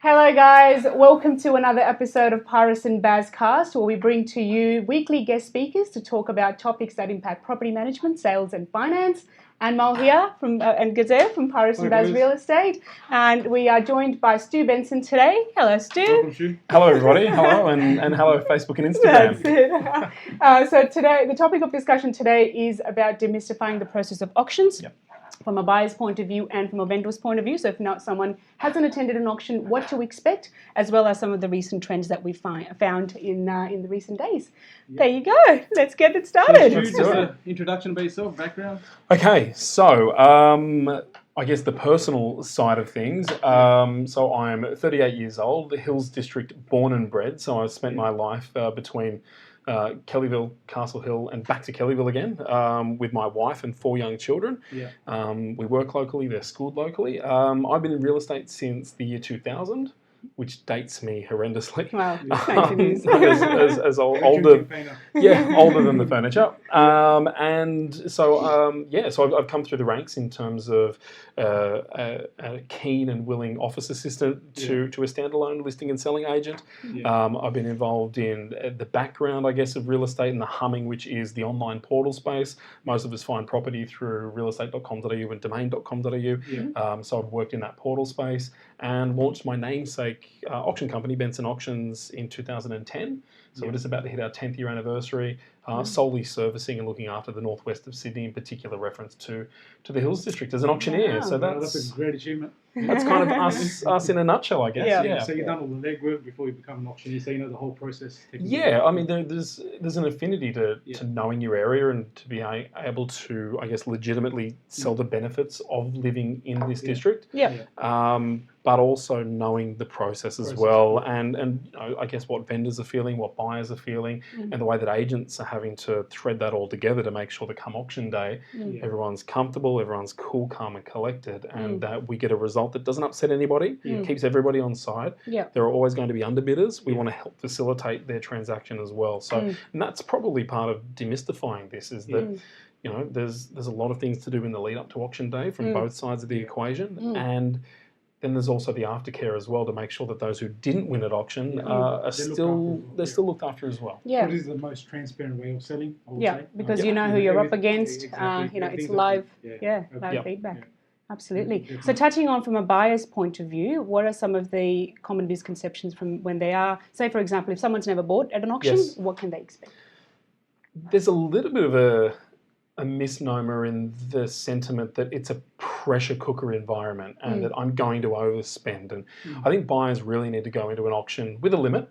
Hello guys, welcome to another episode of Pyrus and Bazcast, where we bring to you weekly guest speakers to talk about topics that impact property management, sales and finance. Anmol here and Gazelle from Pyrus and Baz Real Estate, and we are joined by Stu Benson today. Hello Stu. Welcome, Stu. Hello everybody, hello and hello Facebook and Instagram. That's it. So today, the topic of discussion today is about demystifying the process of auctions. Yep. From a buyer's point of view and from a vendor's point of view. So if not someone hasn't attended an auction, what to expect, as well as some of the recent trends that we found in the recent days. Yep. There you go. Let's get it started. So, just an introduction about yourself, background. Okay, so I guess the personal side of things. So I'm 38 years old, the Hills District born and bred. So I've spent my life between Kellyville, Castle Hill, and back to Kellyville again with my wife and 4 young children. Yeah. We work locally, they're schooled locally. I've been in real estate since the year 2000, which dates me horrendously. Wow, as older, older than the furniture. And so, so I've come through the ranks in terms of a keen and willing office assistant to a standalone listing and selling agent. Yeah. I've been involved in the background, I guess, of real estate and the humming, which is the online portal space. Most of us find property through realestate.com.au and domain.com.au. Yeah. So I've worked in that portal space and launched my namesake auction company, Benson Auctions, in 2010. So we're just about to hit our 10th year anniversary, solely servicing and looking after the northwest of Sydney, in particular reference to the Hills District as an auctioneer. Wow. So that's a great achievement. That's kind of us in a nutshell, I guess. Yeah. So you've done all the legwork before you become an auctioneer, so you know the whole process. Yeah, I mean, there's an affinity to knowing your area and to be able to, I guess, legitimately sell the benefits of living in this district. Yeah. But also knowing the process as well, and you know, I guess what vendors are feeling, what buyers are feeling, and the way that agents are having to thread that all together to make sure that come auction day, everyone's comfortable, everyone's cool, calm and collected, and that we get a result that doesn't upset anybody, keeps everybody on side. Yeah. There are always going to be underbidders. We want to help facilitate their transaction as well. So, and that's probably part of demystifying this, is that you know, there's a lot of things to do in the lead up to auction day from both sides of the equation, and then there's also the aftercare as well to make sure that those who didn't win at auction are still looked after as well. Yeah. What is the most transparent way of selling? I would say. Because you know who you're up against. Exactly. You know, it's live. Live feedback. Yeah. Absolutely. So touching on from a buyer's point of view, what are some of the common misconceptions from when they are, say for example, if someone's never bought at an auction, what can they expect? There's a little bit of a misnomer in the sentiment that it's a pressure cooker environment and that I'm going to overspend. And I think buyers really need to go into an auction with a limit.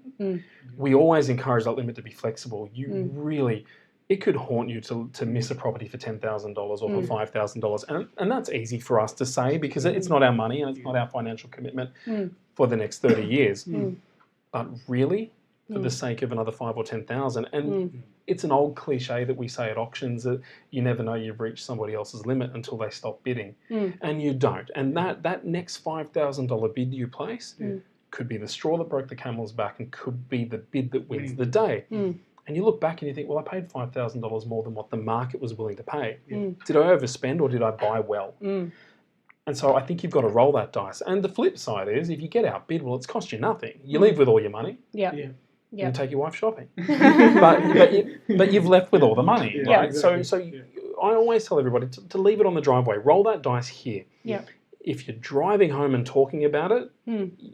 We always encourage that limit to be flexible. You really, it could haunt you to miss a property for $10,000 or for $5,000. And that's easy for us to say because it's not our money and it's not our financial commitment for the next 30 years. But really, for the sake of another 5 or 10,000, and it's an old cliche that we say at auctions that you never know you've reached somebody else's limit until they stop bidding, and you don't. And that next $5,000 bid you place could be the straw that broke the camel's back, and could be the bid that wins the day. And you look back and you think, well, I paid $5,000 more than what the market was willing to pay. Did I overspend or did I buy well? And so I think you've got to roll that dice. And the flip side is, if you get outbid, well, it's cost you nothing. You leave with all your money. You take your wife shopping, but you've left with all the money, right? Exactly. So I always tell everybody to leave it on the driveway. Roll that dice here. If you're driving home and talking about it,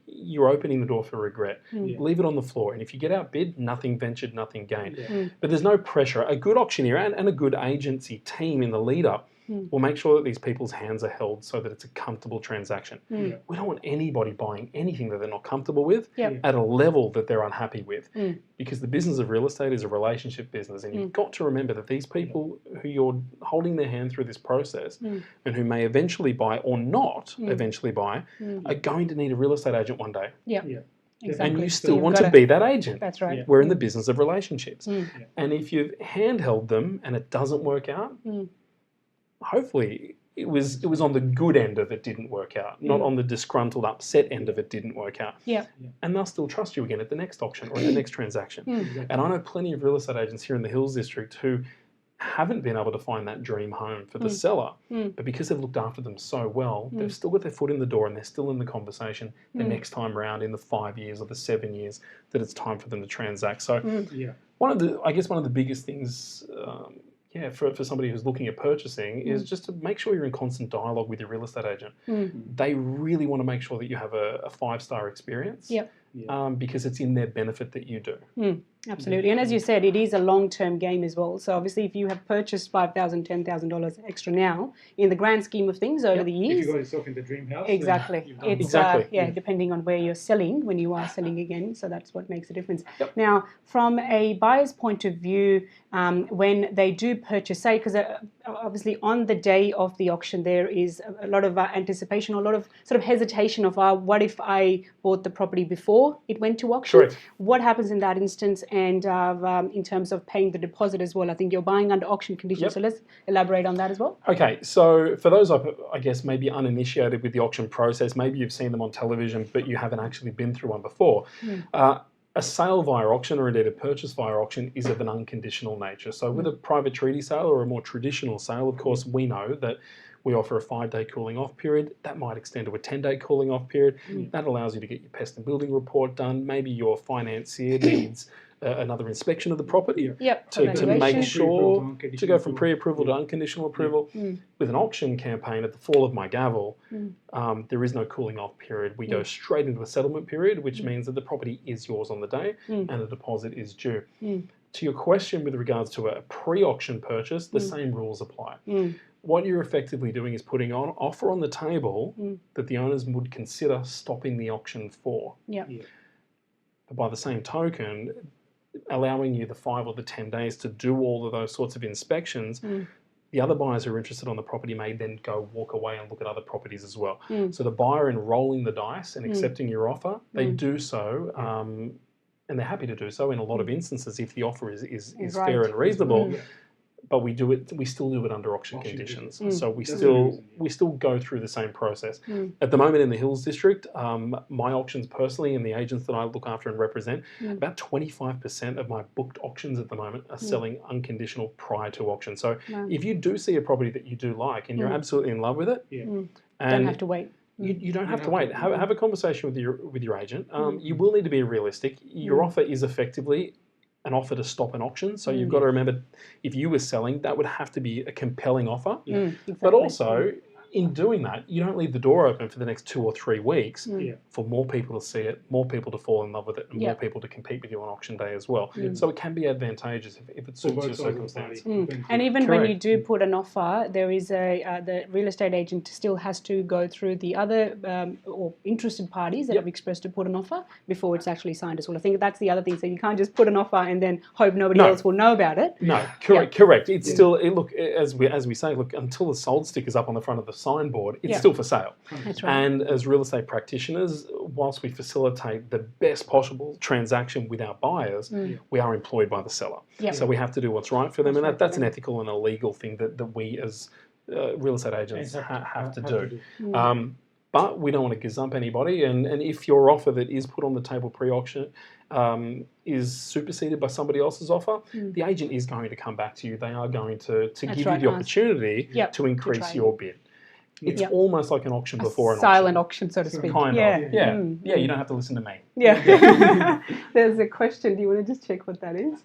you're opening the door for regret. Leave it on the floor. And if you get outbid, nothing ventured, nothing gained. But there's no pressure. A good auctioneer and a good agency team in the lead up will make sure that these people's hands are held so that it's a comfortable transaction. We don't want anybody buying anything that they're not comfortable with at a level that they're unhappy with, because the business of real estate is a relationship business, and you've got to remember that these people who you're holding their hand through this process and who may eventually buy or not eventually buy are going to need a real estate agent one day. Exactly. And you still want to be that agent. That's right. We're in the business of relationships. And if you've handheld them and it doesn't work out, hopefully it was on the good end of it didn't work out, not on the disgruntled, upset end of it didn't work out. And they'll still trust you again at the next auction or at the next transaction. And I know plenty of real estate agents here in the Hills District who haven't been able to find that dream home for the seller, but because they've looked after them so well, they've still got their foot in the door and they're still in the conversation the next time around in the 5 years or the 7 years that it's time for them to transact. So one of the biggest things for somebody who's looking at purchasing is just to make sure you're in constant dialogue with your real estate agent. They really want to make sure that you have a 5-star experience because it's in their benefit that you do. Absolutely. And as you said, it is a long-term game as well. So obviously if you have purchased $5,000, $10,000 extra now, in the grand scheme of things over the years. If you got yourself in the dream house. Exactly. It's, depending on where you're selling, when you are selling again. So that's what makes a difference. Now, from a buyer's point of view, when they do purchase, say, because obviously on the day of the auction, there is a lot of anticipation, a lot of sort of hesitation of what if I bought the property before it went to auction? Correct. What happens in that instance? And in terms of paying the deposit as well, I think you're buying under auction conditions. So let's elaborate on that as well. Okay, so for those, I guess, maybe uninitiated with the auction process, maybe you've seen them on television, but you haven't actually been through one before. A sale via auction, or indeed a purchase via auction, is of an unconditional nature. So with a private treaty sale or a more traditional sale, of course, we know that we offer a 5-day cooling off period. That might extend to a 10-day cooling off period. That allows you to get your pest and building report done. Maybe your financier needs another inspection of the property to make sure to go from pre-approval to unconditional approval. With an auction campaign, at the fall of my gavel, there is no cooling off period. We go straight into a settlement period, which means that the property is yours on the day and a deposit is due. To your question with regards to a pre-auction purchase, the same rules apply. What you're effectively doing is putting an offer on the table that the owners would consider stopping the auction for. But by the same token, allowing you the 5 or the 10 days to do all of those sorts of inspections, the other buyers who are interested on the property may then go walk away and look at other properties as well. So the buyer, in rolling the dice and accepting your offer, they do so, and they're happy to do so in a lot of instances if the offer is fair and reasonable. But we still do it under auction conditions. So we still go through the same process. At the moment in the Hills District, my auctions personally and the agents that I look after and represent, about 25% of my booked auctions at the moment are selling unconditional prior to auction. So if you do see a property that you do like and you're absolutely in love with it, and don't have to wait. You don't have to wait. Have a conversation with your agent. You will need to be realistic. Your offer is effectively an offer to stop an auction. So you've got to remember, if you were selling, that would have to be a compelling offer. Exactly. But also, in doing that, you don't leave the door open for the next 2 or 3 weeks for more people to see it, more people to fall in love with it, and more people to compete with you on auction day as well. So it can be advantageous if it suits your circumstance. And even when you do put an offer, there is the real estate agent still has to go through the other or interested parties that have expressed to put an offer before it's actually signed as well. I think that's the other thing. So you can't just put an offer and then hope nobody else will know about it. No, correct. It's still, look, as we say, look, until the sold sticker's up on the front of the signboard, it's still for sale. That's right. And as real estate practitioners, whilst we facilitate the best possible transaction with our buyers, we are employed by the seller. So we have to do what's right for them, and that's an ethical and a legal thing that we as real estate agents have to do. But we don't want to gazump anybody, and if your offer that is put on the table pre-auction is superseded by somebody else's offer, the agent is going to come back to you. They are going to give you the opportunity to increase your bid. It's almost like an auction before an auction. Silent auction, so to speak. Kind of. Yeah, you don't have to listen to me. There's a question. Do you want to just check what that is?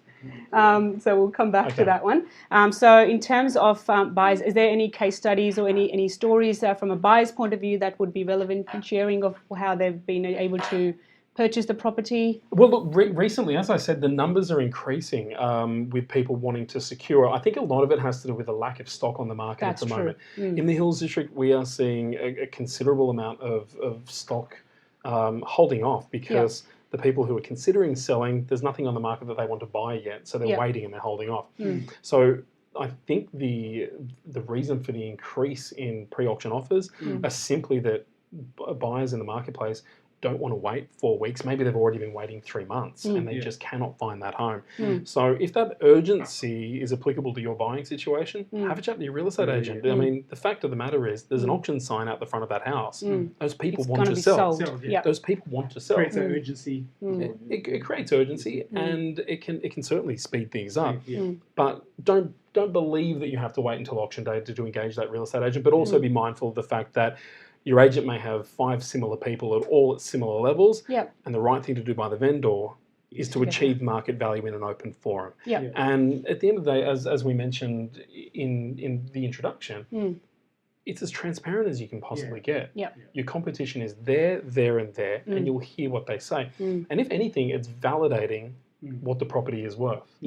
So we'll come back to that one. So in terms of buyers, is there any case studies or any stories from a buyer's point of view that would be relevant in sharing of how they've been able to purchase the property? Well, look, recently, as I said, the numbers are increasing with people wanting to secure. I think a lot of it has to do with the lack of stock on the market at the moment. In the Hills District, we are seeing a considerable amount of stock holding off because the people who are considering selling, there's nothing on the market that they want to buy yet, so they're waiting and they're holding off. So I think the reason for the increase in pre-auction offers are simply that buyers in the marketplace don't want to wait 4 weeks. Maybe they've already been waiting 3 months and they just cannot find that home. So if that urgency is applicable to your buying situation, have a chat with your real estate agent. I mean, the fact of the matter is there's an auction sign out the front of that house. Those people want to sell. Those people want to sell. Creates that urgency. It creates urgency and it can certainly speed things up. But don't don't believe that you have to wait until auction day to engage that real estate agent, but also be mindful of the fact that your agent may have 5 similar people at similar levels, and the right thing to do by the vendor is to achieve market value in an open forum. And at the end of the day, as we mentioned in the introduction, it's as transparent as you can possibly get. Your competition is there, and you'll hear what they say. And if anything, it's validating what the property is worth.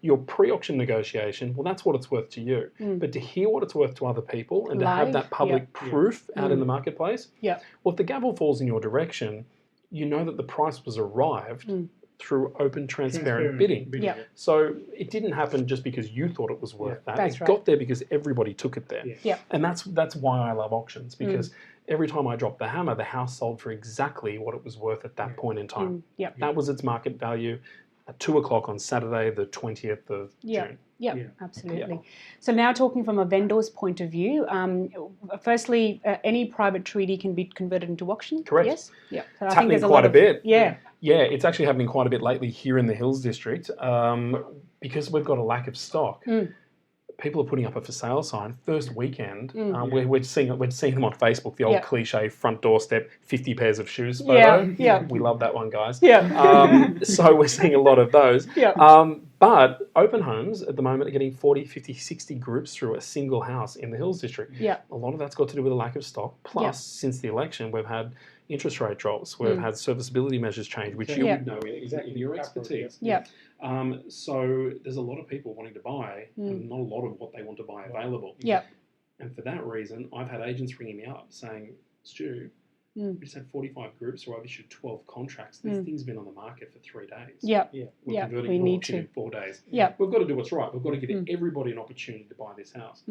Your pre-auction negotiation, well, that's what it's worth to you. But to hear what it's worth to other people and to have that public proof out in the marketplace, well, if the gavel falls in your direction, you know that the price was arrived through open, transparent bidding. So it didn't happen just because you thought it was worth that. It got there because everybody took it there. And that's why I love auctions, because every time I dropped the hammer, the house sold for exactly what it was worth at that point in time. That was its market value at 2 o'clock on Saturday, the 20th of June. Absolutely. So now talking from a vendor's point of view, firstly, any private treaty can be converted into auction? Correct. Yes? So it's happening quite a bit. Yeah, it's actually happening quite a bit lately here in the Hills District because we've got a lack of stock. People are putting up a for sale sign first weekend. We're seeing them on Facebook, the old cliche front doorstep 50 pairs of shoes photo. We love that one, guys. So we're seeing a lot of those. But open homes at the moment are getting 40, 50, 60 groups through a single house in the Hills District. A lot of that's got to do with a lack of stock. Plus, since the election, we've had interest rate drops. We've had serviceability measures change, which you would know in your expertise. So there's a lot of people wanting to buy and not a lot of what they want to buy available. And for that reason, I've had agents ringing me up saying, Stu, we just had 45 groups where I've issued 12 contracts. This thing's been on the market for 3 days. We're converting an auction in 4 days. We've got to do what's right. We've got to give everybody an opportunity to buy this house.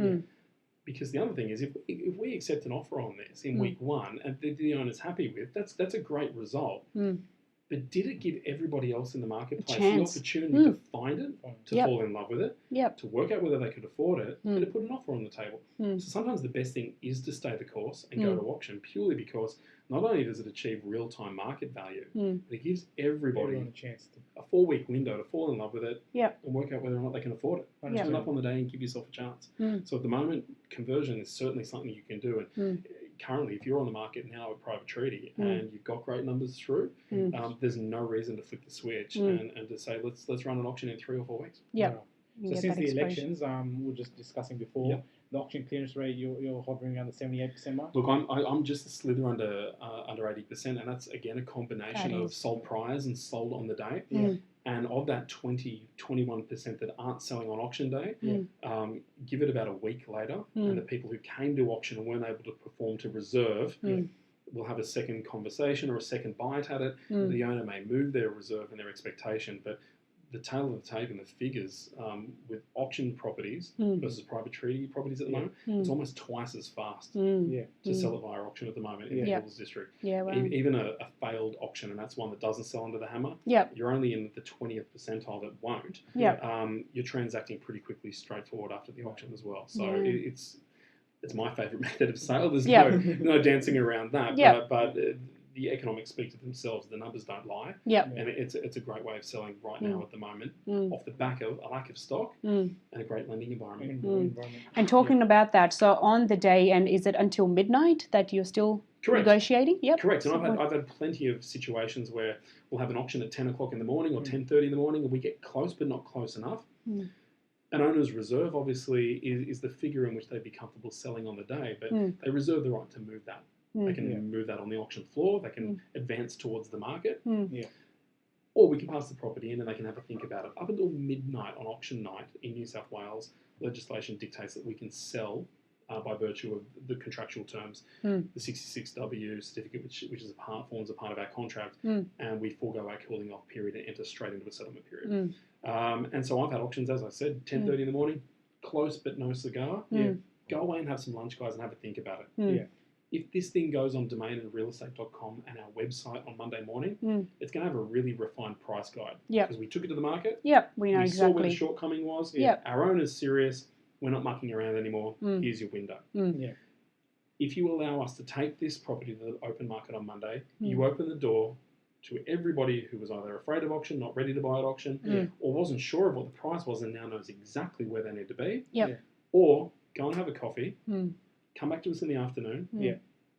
Because the other thing is, if we accept an offer on this in week 1 and the owner's happy with, that's a great result. But did it give everybody else in the marketplace the opportunity to find it, to fall in love with it, to work out whether they could afford it, and to put an offer on the table? So sometimes the best thing is to stay the course and go to auction, purely because not only does it achieve real-time market value, but it gives everybody a chance to a 4-week window to fall in love with it and work out whether or not they can afford it. Turn up on the day and give yourself a chance. So at the moment, conversion is certainly something you can do. And currently, if you're on the market now with private treaty and you've got great numbers through, there's no reason to flick the switch and to say, let's run an auction in 3 or 4 weeks. So since the elections, we were just discussing before, the auction clearance rate, you're hovering around the 78% mark? Look, I'm just a slither under 80%, and that's, again, a combination of sold priors and sold on the day. And of that 21% that aren't selling on auction day, give it about a week later, and the people who came to auction and weren't able to perform to reserve will have a second conversation or a second bite at it. The owner may move their reserve and their expectation, but the tail of the tape and the figures with auction properties versus private treaty properties at the moment, it's almost twice as fast to sell it via auction at the moment in the Hills District. Even a failed auction, and that's one that doesn't sell under the hammer, you're only in the 20th percentile that won't. You're transacting pretty quickly straightforward after the auction as well. So it's my favourite method of sale. There's no dancing around that, but the economics speak to themselves. The numbers don't lie. And it's a great way of selling right now at the moment, off the back of a lack of stock and a great lending environment. And talking about that, so on the day, and is it until midnight that you're still negotiating? Correct. And I've had plenty of situations where we'll have an auction at 10 o'clock in the morning or 10:30 in the morning, and we get close but not close enough. An owner's reserve, obviously, is the figure in which they'd be comfortable selling on the day, but they reserve the right to move that. They can move that on the auction floor. They can advance towards the market. Or we can pass the property in and they can have a think about it. Up until midnight on auction night in New South Wales, legislation dictates that we can sell by virtue of the contractual terms, the 66W certificate, which forms a part of our contract, and we forego our cooling off period and enter straight into a settlement period. And so I've had auctions, as I said, 10:30 in the morning, close but no cigar. Go away and have some lunch, guys, and have a think about it. If this thing goes on domain and realestate.com and our website on Monday morning, it's going to have a really refined price guide. Because we took it to the market. We know exactly. We saw where the shortcoming was. Our owner's serious. We're not mucking around anymore. Here's your window. If you allow us to take this property to the open market on Monday, you open the door to everybody who was either afraid of auction, not ready to buy at auction, or wasn't sure of what the price was and now knows exactly where they need to be. Or go and have a coffee, come back to us in the afternoon,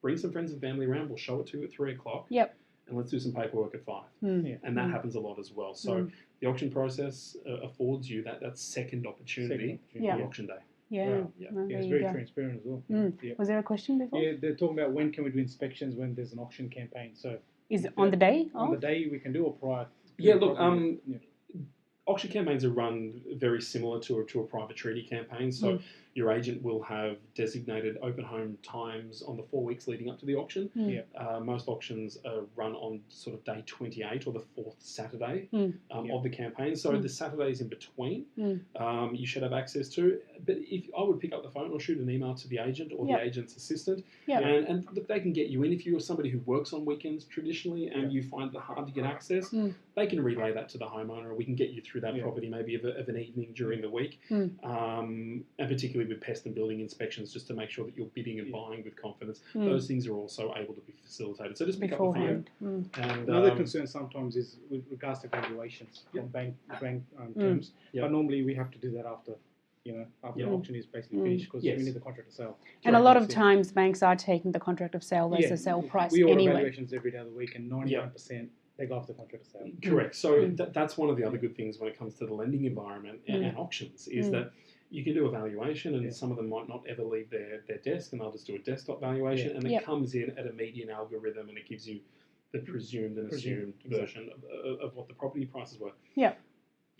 bring some friends and family around, we'll show it to you at 3 o'clock, and let's do some paperwork at 5. And that happens a lot as well. So the auction process affords you that second opportunity on auction day. No, It's very transparent as well. Was there a question before? Yeah, they're talking about when can we do inspections when there's an auction campaign. So is it on the day? On the day we can do or prior? Yeah, look, auction campaigns are run very similar to a private treaty campaign. So your agent will have designated open home times on the 4 weeks leading up to the auction. Most auctions are run on sort of day 28 or the 4th Saturday of the campaign. So the Saturdays in between, you should have access to. But if I would pick up the phone or shoot an email to the agent or the agent's assistant, and look, they can get you in. If you're somebody who works on weekends traditionally and you find it hard to get access, they can relay that to the homeowner, and we can get you through that property maybe of an evening during the week, and particularly with pest and building inspections, just to make sure that you're bidding and buying with confidence. Those things are also able to be facilitated. So just pick up the phone. And another concern sometimes is with regards to valuations from bank terms, but normally we have to do that after. After the auction is basically finished, because we need the contract to sell. And a lot of times banks are taking the contract of sale as the sale price we order anyway. valuations every day of the week, and 99% they go off the contract of sale. Correct. So that's one of the other good things when it comes to the lending environment and auctions is that you can do a valuation, and some of them might not ever leave their desk, and they'll just do a desktop valuation, and it comes in at a median algorithm, and it gives you the presumed and assumed version of what the property price is worth. You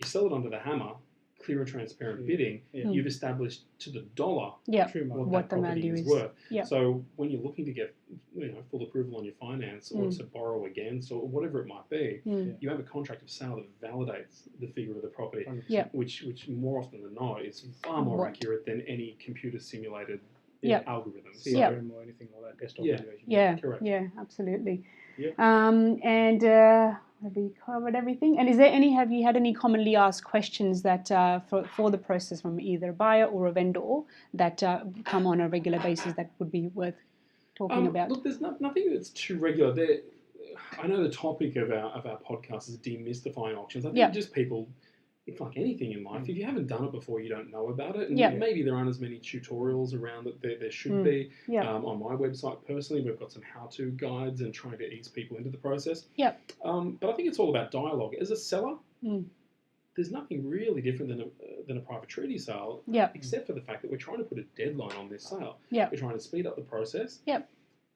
sell it under the hammer, clear and transparent bidding, you've established to the dollar what that property is worth. So when you're looking to get full approval on your finance or to borrow against or whatever it might be, you have a contract of sale that validates the figure of the property, which more often than not is far more accurate than any computer simulated algorithms. CRM or anything like that, desktop valuation. Correct. Yeah, absolutely. And have we covered everything? And is there have you had any commonly asked questions that for the process from either a buyer or a vendor that come on a regular basis that would be worth talking about? Look, there's nothing that's too regular. I know the topic of our podcast is demystifying auctions. I think just people, it's like anything in life. If you haven't done it before, you don't know about it. And maybe there aren't as many tutorials around that there should be. On my website, personally, we've got some how-to guides and trying to ease people into the process. But I think it's all about dialogue. As a seller, there's nothing really different than a private treaty sale, except for the fact that we're trying to put a deadline on this sale. We're trying to speed up the process.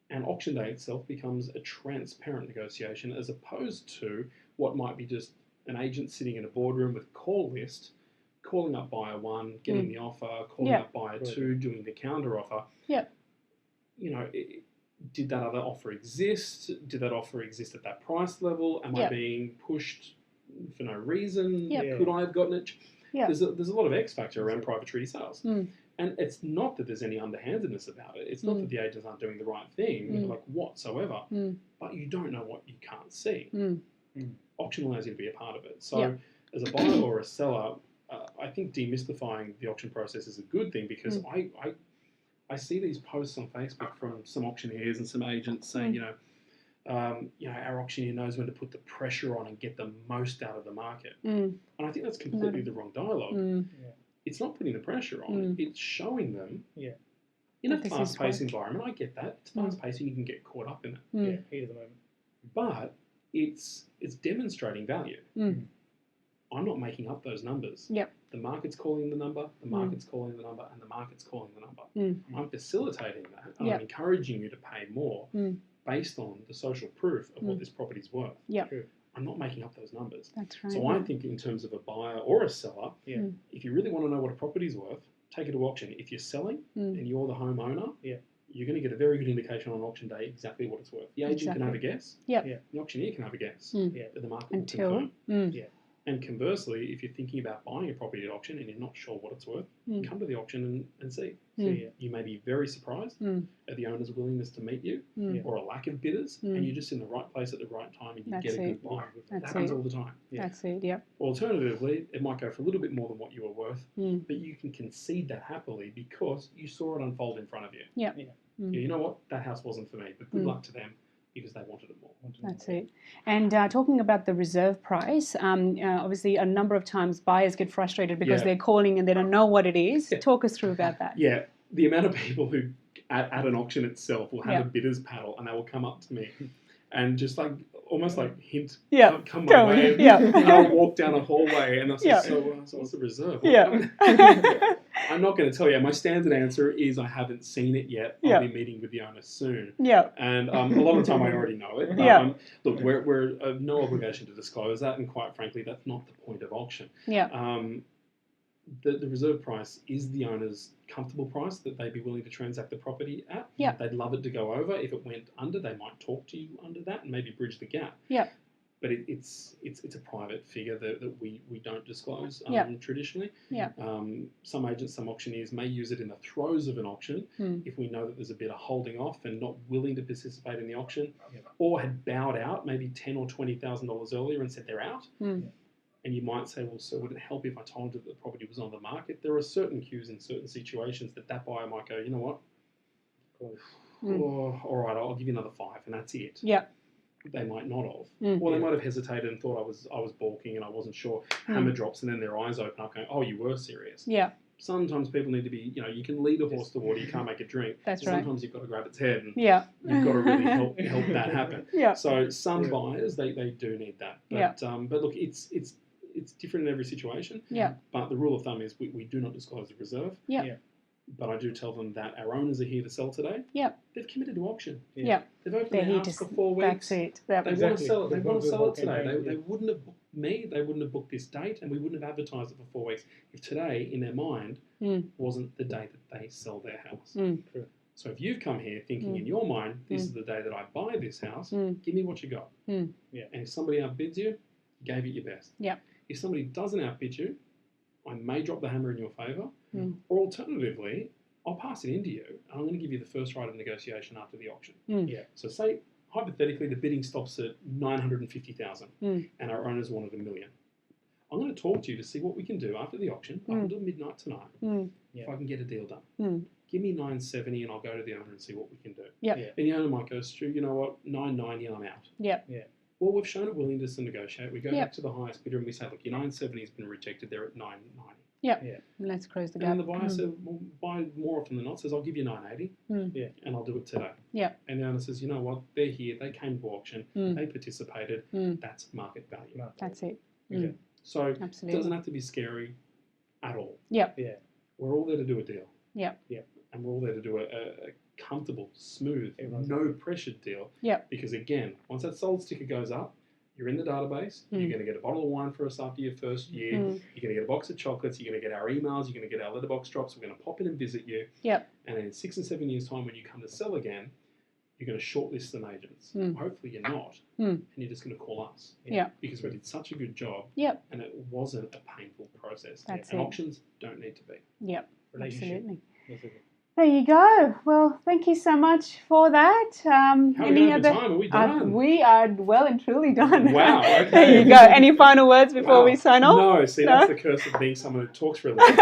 And auction day itself becomes a transparent negotiation as opposed to what might be just an agent sitting in a boardroom with a call list, calling up buyer 1, getting the offer, calling up buyer 2, doing the counter offer. Did that other offer exist? Did that offer exist at that price level? Am I being pushed for no reason? Could I have gotten it? There's a lot of X factor around private treaty sales. And it's not that there's any underhandedness about it. It's not that the agents aren't doing the right thing, like whatsoever. But you don't know what you can't see. Auction allows you to be a part of it. So as a buyer or a seller, I think demystifying the auction process is a good thing because I see these posts on Facebook from some auctioneers and some agents saying, our auctioneer knows when to put the pressure on and get the most out of the market. And I think that's completely the wrong dialogue. It's not putting the pressure on, it's showing them in a fast-paced environment. I get that. It's fast-paced and you can get caught up in it. Heat of the moment. But it's demonstrating value. I'm not making up those numbers. The market's calling the number, the market's calling the number, and the market's calling the number. I'm facilitating that, and I'm encouraging you to pay more based on the social proof of what this property's worth. I'm not making up those numbers. That's right. So I think in terms of a buyer or a seller, if you really want to know what a property's worth, take it to auction. If you're selling and you're the homeowner, you're going to get a very good indication on auction day exactly what it's worth. The agent can have a guess. The auctioneer can have a guess. But the market will confirm. And conversely, if you're thinking about buying a property at auction and you're not sure what it's worth, come to the auction and see. You may be very surprised at the owner's willingness to meet you or a lack of bidders, and you're just in the right place at the right time and you get a good buy. That happens all the time. That's it, Alternatively, it might go for a little bit more than what you were worth, but you can concede that happily because you saw it unfold in front of you. You know what? That house wasn't for me, but good luck to them. because they wanted it more. That's it. And talking about the reserve price, obviously a number of times buyers get frustrated because they're calling and they don't know what it is. Yeah. Talk us through about that. Yeah, the amount of people who at an auction itself will have a bidder's paddle and they will come up to me and just like almost like hint, come my way. And I'll walk down a hallway and I'll say, so what's the reserve? I'm not going to tell you. My standard answer is I haven't seen it yet. I'll be meeting with the owner soon. And a lot of the time I already know it. But, look, we're no obligation to disclose that, and quite frankly, that's not the point of auction. The reserve price is the owner's comfortable price that they'd be willing to transact the property at. They'd love it to go over. If it went under, they might talk to you under that and maybe bridge the gap. But it's a private figure that we don't disclose traditionally. Some agents, some auctioneers may use it in the throes of an auction if we know that there's a bidder holding off and not willing to participate in the auction, or had bowed out maybe $10,000 or $20,000 earlier and said they're out. And you might say, well, so would it help if I told you that the property was on the market? There are certain cues in certain situations that buyer might go, you know what? All right, I'll give you another 5, and that's it. They might not have. Or they might have hesitated and thought I was balking and I wasn't sure. Hammer drops and then their eyes open up going, oh, you were serious. Sometimes people need to be, you can lead a horse to water, you can't make it drink. Sometimes you've got to grab its head and you've got to really help that happen. So some buyers, they do need that. But look, it's different in every situation. But the rule of thumb is we do not disclose the reserve. But I do tell them that our owners are here to sell today. They've committed to auction. They've opened their house for 4 weeks. That's it. They want to sell it. They want to sell it today. They wouldn't have booked me. They wouldn't have booked this date, and we wouldn't have advertised it for 4 weeks if today, in their mind, wasn't the day that they sell their house. So if you've come here thinking in your mind, this is the day that I buy this house, give me what you got. And if somebody outbids you, gave it your best. If somebody doesn't outbid you, I may drop the hammer in your favour, or alternatively, I'll pass it into you, and I'm going to give you the first right of negotiation after the auction. So say, hypothetically, the bidding stops at $950,000, and our owners wanted $1 million. I'm going to talk to you to see what we can do after the auction, up until midnight tonight, if I can get a deal done. Give me $970, and I'll go to the owner and see what we can do. And the owner might go, Stu, you know what, $990, I'm out. Well, we've shown a willingness to negotiate. We go back to the highest bidder and we say, look, your 970 has been rejected. They're at 990. Let's close the gap. And the buyer says, well, buyer more often than not says, I'll give you 980, and I'll do it today. And the owner says, you know what? They're here. They came to auction. They participated. That's market value. That's it. So it doesn't have to be scary at all. We're all there to do a deal. And we're all there to do a comfortable, smooth, no pressured deal. Because again, once that sold sticker goes up, you're in the database. You're going to get a bottle of wine for us after your first year. You're going to get a box of chocolates. You're going to get our emails. You're going to get our letterbox drops. We're going to pop in and visit you. And then in 6 and 7 years' time, when you come to sell again, you're going to shortlist some agents. Hopefully you're not, and you're just going to call us. Because we did such a good job, and it wasn't a painful process. And auctions don't need to be. Absolutely. There you go. Well, thank you so much for that. How many other time? Are we done? We are well and truly done. Wow. Okay. There you go. Any final words before we sign off? No. See, that's the curse of being someone who talks for a living.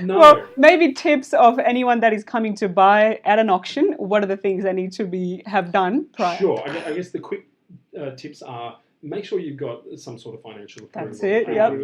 No. Well, maybe tips of anyone that is coming to buy at an auction. What are the things they need to have done prior? Sure. I guess the quick tips are, make sure you've got some sort of financial approval. That's it, Talk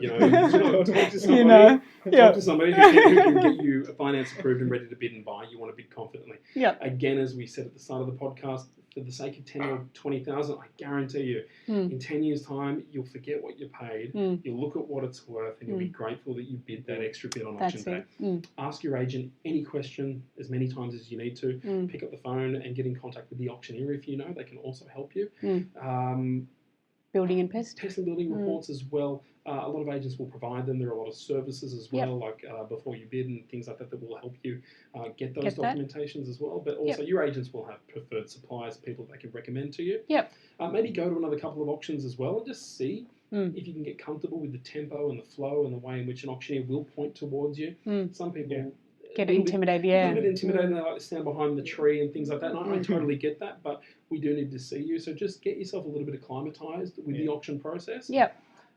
to somebody who can get you finance approved and ready to bid and buy. You want to bid confidently. Again, as we said at the start of the podcast, for the sake of 10 or 20,000, I guarantee you, in 10 years' time, you'll forget what you paid. You'll look at what it's worth, and you'll be grateful that you bid that extra bid on auction day. Ask your agent any question as many times as you need to. Pick up the phone and get in contact with the auctioneer if you know. They can also help you. Building and pest. Pest and building reports as well. A lot of agents will provide them. There are a lot of services as well, like before you bid and things like that will help you get those documentations as well. But also your agents will have preferred suppliers, people they can recommend to you. Maybe go to another couple of auctions as well and just see if you can get comfortable with the tempo and the flow and the way in which an auctioneer will point towards you. Some people get intimidated, a little bit intimidated, and they like to stand behind the tree and things like that. And I totally get that, but we do need to see you. So just get yourself a little bit acclimatized with the auction process.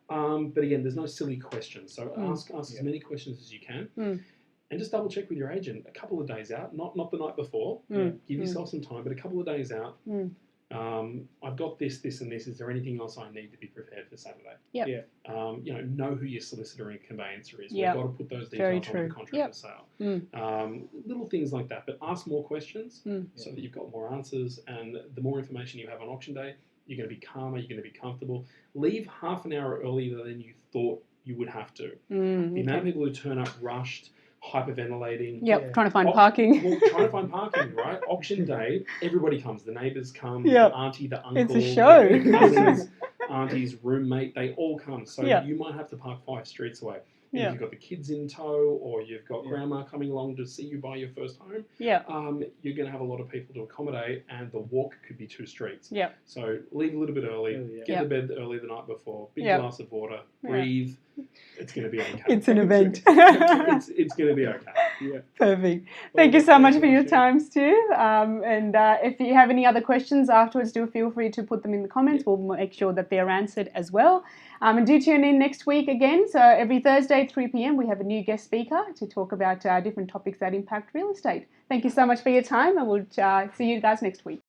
But again, there's no silly questions. So ask as many questions as you can. And just double check with your agent a couple of days out, not the night before. Give yourself some time, but a couple of days out. I've got this, this, and this. Is there anything else I need to be prepared for Saturday? Yep. Yeah. Know who your solicitor and conveyancer is. Yep. We've got to put those Very details on the true. contract Yep. of sale. Little things like that, but ask more questions so that you've got more answers. And the more information you have on auction day, you're going to be calmer, you're going to be comfortable. Leave half an hour earlier than you thought you would have to. The amount of people who turn up rushed, hyperventilating. Yep, trying to find parking. Well, trying to find parking, right? Auction day, everybody comes. The neighbours come, Yep. the auntie, the uncle, It's a show. the cousins, auntie's roommate, they all come. So Yep. you might have to park 5 streets away. And Yeah. if you've got the kids in tow or you've got grandma coming along to see you buy your first home, Yeah. you're going to have a lot of people to accommodate and the walk could be 2 streets. Yeah. So leave a little bit early, Yeah. get to bed early the night before, big Yeah. glass of water, breathe. It's going to be okay. It's an event. it's going to be okay. Yeah. Perfect. Thank you so much for your time, Stu. And if you have any other questions afterwards, do feel free to put them in the comments. We'll make sure that they're answered as well. And do tune in next week again. So every Thursday at 3 p.m. we have a new guest speaker to talk about different topics that impact real estate. Thank you so much for your time, and we'll see you guys next week.